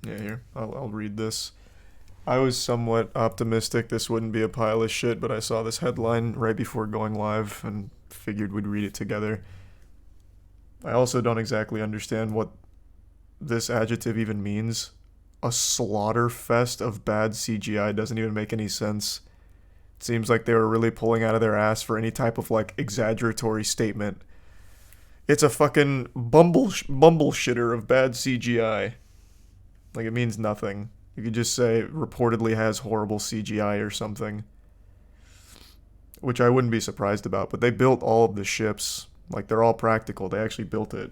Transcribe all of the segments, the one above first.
Yeah, here, I'll read this. I was somewhat optimistic this wouldn't be a pile of shit, but I saw this headline right before going live and figured we'd read it together. I also don't exactly understand what this adjective even means. A slaughter fest of bad CGI doesn't even make any sense. It seems like they were really pulling out of their ass for any type of like exaggeratory statement. It's a fucking bumble shitter of bad CGI. Like it means nothing. You could just say reportedly has horrible CGI or something, which I wouldn't be surprised about. But they built all of the ships. Like they're all practical. They actually built it.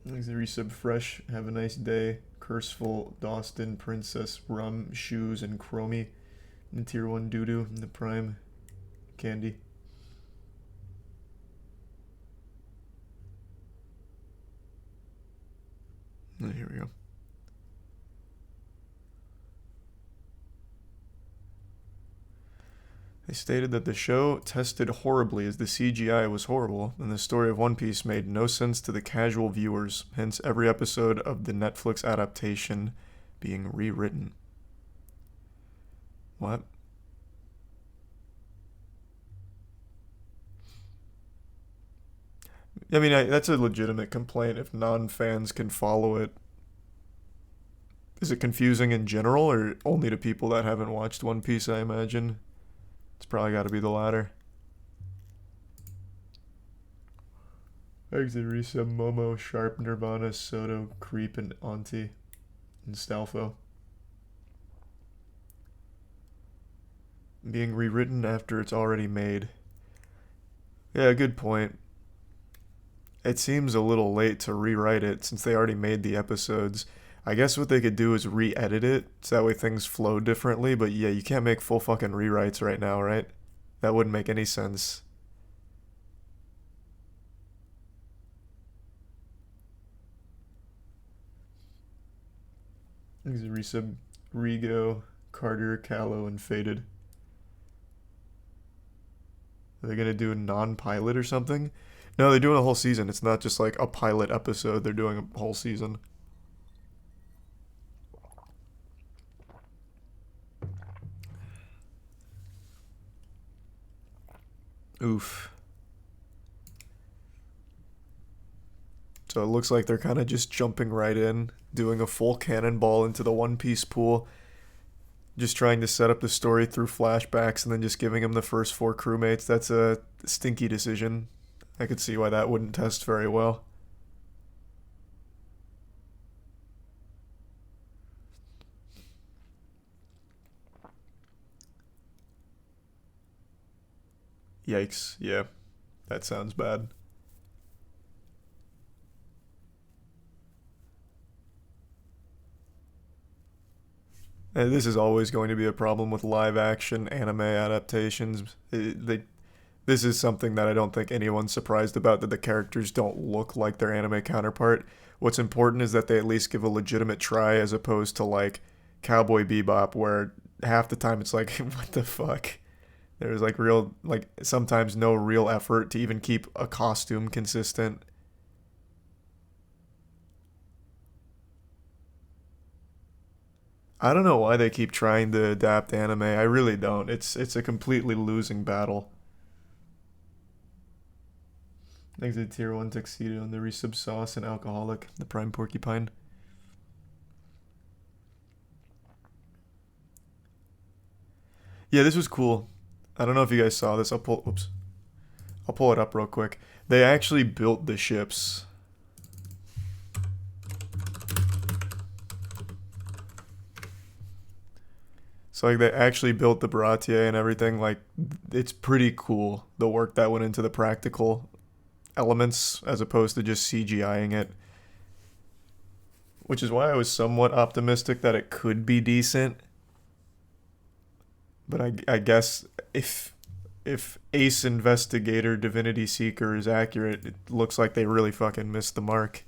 Thanks, the resub fresh. Have a nice day. Curseful, Dawston, Princess, Rum, Shoes, and Chromie. And Tier 1 Doodoo, and the Prime Candy. And here we go. They stated that the show tested horribly as the CGI was horrible, and the story of One Piece made no sense to the casual viewers, hence every episode of the Netflix adaptation being rewritten. What? I mean, that's a legitimate complaint if non-fans can follow it. Is it confusing in general, or only to people that haven't watched One Piece, I imagine? It's probably got to be the latter. Exit Resub, Momo, Sharp, Nirvana, Soto, Creep, and Auntie, and Stalfo. Being rewritten after it's already made. Yeah, good point. It seems a little late to rewrite it since they already made the episodes. I guess what they could do is re-edit it so that way things flow differently, but yeah, you can't make full fucking rewrites right now, right? That wouldn't make any sense. These are resub Rigo, Carter, Callow, and Faded. Are they gonna do a non-pilot or something? No, they're doing a whole season. It's not just like a pilot episode. They're doing a whole season. Oof. So it looks like they're kind of just jumping right in, doing a full cannonball into the One Piece pool, just trying to set up the story through flashbacks and then just giving him the first four crewmates. That's a stinky decision. I could see why that wouldn't test very well. Yikes. Yeah, that sounds bad. And this is always going to be a problem with live action anime adaptations. This is something that I don't think anyone's surprised about, that the characters don't look like their anime counterpart. What's important is that they at least give a legitimate try as opposed to like Cowboy Bebop where half the time it's like what the fuck. There's like real like sometimes no real effort to even keep a costume consistent. I don't know why they keep trying to adapt anime. I really don't. It's a completely losing battle. Exit Tier 1 Tuxedo and the Resub Sauce and Alcoholic, the Prime Porcupine. Yeah, this was cool. I don't know if you guys saw this. I'll pull it up real quick. They actually built the ships. So like they actually built the Baratier and everything. Like it's pretty cool the work that went into the practical elements as opposed to just CGIing it. Which is why I was somewhat optimistic that it could be decent. But I guess if Ace Investigator Divinity Seeker is accurate, it looks like they really fucking missed the mark.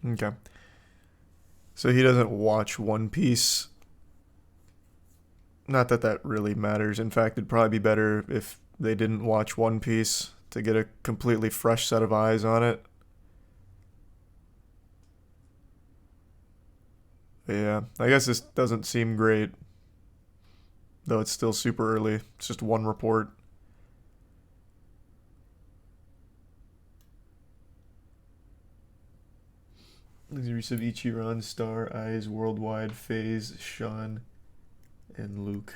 Okay. So he doesn't watch One Piece. Not that that really matters. In fact, it'd probably be better if they didn't watch One Piece to get a completely fresh set of eyes on it. But yeah, I guess this doesn't seem great, though it's still super early. It's just one report. Series of Ichiran, Star, Eyes, Worldwide, Phase, Sean, and Luke.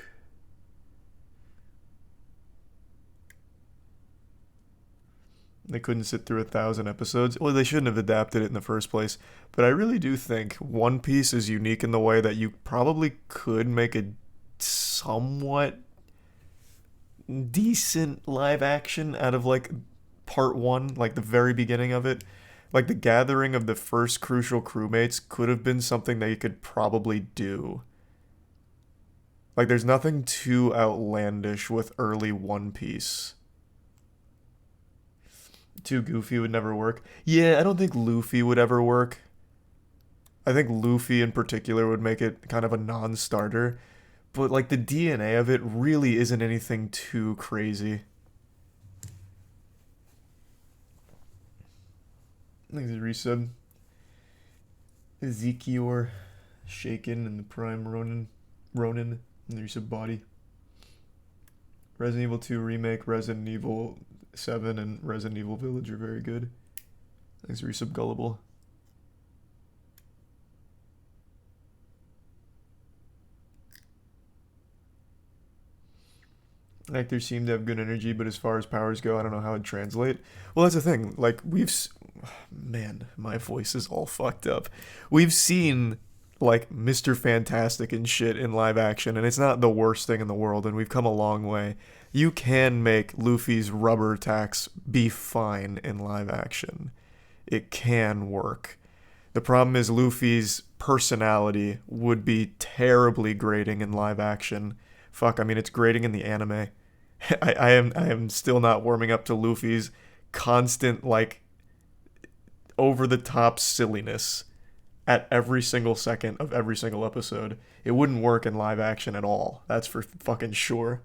They couldn't sit through 1,000 episodes. Well, they shouldn't have adapted it in the first place. But I really do think One Piece is unique in the way that you probably could make a somewhat decent live action out of like part one, like the very beginning of it. Like the gathering of the first crucial crewmates could have been something that you could probably do. Like there's nothing too outlandish with early One Piece. Too goofy would never work. Yeah, I don't think Luffy would ever work. I think Luffy in particular would make it kind of a non-starter. But like the DNA of it really isn't anything too crazy. I think the resub. Ezekiel, Shaken, and the Prime Ronin, and the resub body. Resident Evil 2 Remake, Resident Evil 7, and Resident Evil Village are very good. Thanks, resub Gullible. Actors seem to have good energy, but as far as powers go, I don't know how it'd translate. Well, that's the thing. Like, man, my voice is all fucked up. We've seen, like, Mr. Fantastic and shit in live action, and it's not the worst thing in the world, and we've come a long way. You can make Luffy's rubber attacks be fine in live action. It can work. The problem is Luffy's personality would be terribly grating in live action. Fuck, I mean, it's grating in the anime. I am still not warming up to Luffy's constant, like, over the top silliness at every single second of every single episode. It wouldn't work in live action at all. That's for fucking sure.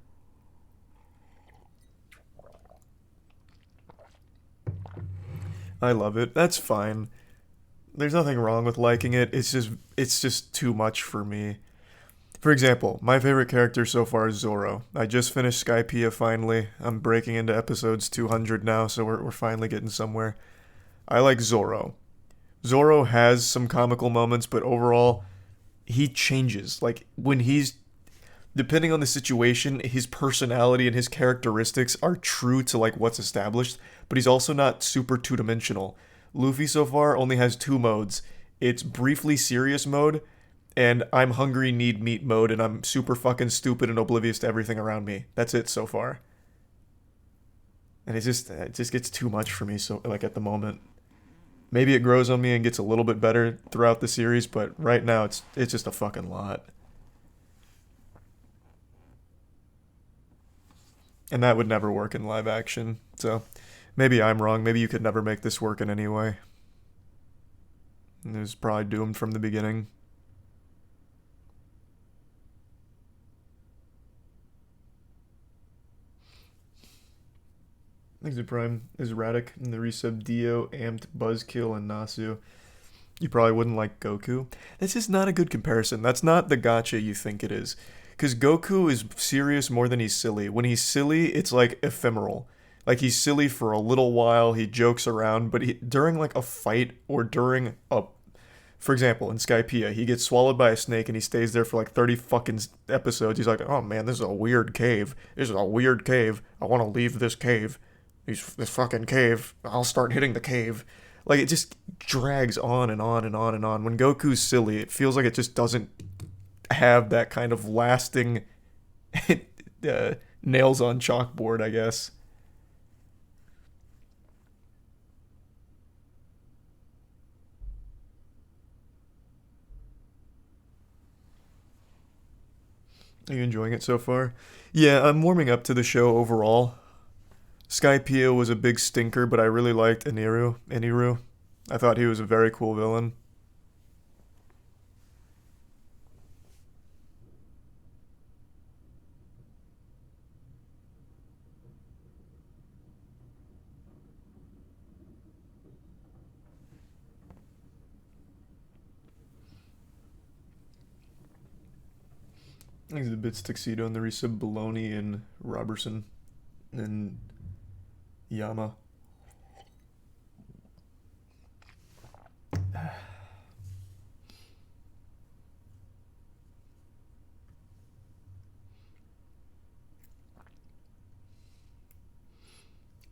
I love it. That's fine. There's nothing wrong with liking it. It's just too much for me. For example, my favorite character so far is Zoro. I just finished Skypiea finally. I'm breaking into episodes 200 now, so we're finally getting somewhere. I like Zoro. Zoro has some comical moments, but overall, he changes. Like, when he's, depending on the situation, his personality and his characteristics are true to, like, what's established, but he's also not super two-dimensional. Luffy so far only has two modes. It's briefly serious mode, and I'm hungry, need meat mode, and I'm super fucking stupid and oblivious to everything around me. That's it so far. And it just gets too much for me, so, like, at the moment. Maybe it grows on me and gets a little bit better throughout the series, but right now it's just a fucking lot. And that would never work in live action. So maybe I'm wrong. Maybe you could never make this work in any way. And it was probably doomed from the beginning. Exit Prime is Radic and the resub Dio, Amped, Buzzkill, and Nasu. You probably wouldn't like Goku. That's just not a good comparison. That's not the gotcha you think it is. Because Goku is serious more than he's silly. When he's silly, it's like ephemeral. Like he's silly for a little while, he jokes around, but during like a fight or during a... For example, in Skypiea, he gets swallowed by a snake and he stays there for like 30 fucking episodes. He's like, oh man, this is a weird cave. This is a weird cave. I want to leave this cave. This fucking cave. I'll start hitting the cave. Like, it just drags on and on and on and on. When Goku's silly, it feels like it just doesn't have that kind of lasting nails on chalkboard, I guess. Are you enjoying it so far? Yeah, I'm warming up to the show overall. Skypiea was a big stinker, but I really liked Eniru. I thought he was a very cool villain. He's the Bits Tuxedo and the resub Baloney and Robertson and Yama.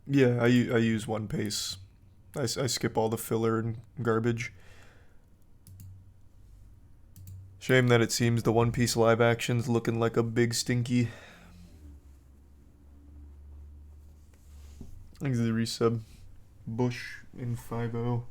Yeah, I use One Pace. I skip all the filler and garbage. Shame that it seems the One Piece live action's looking like a big stinky. Thanks to the resub. Bush in 5-0.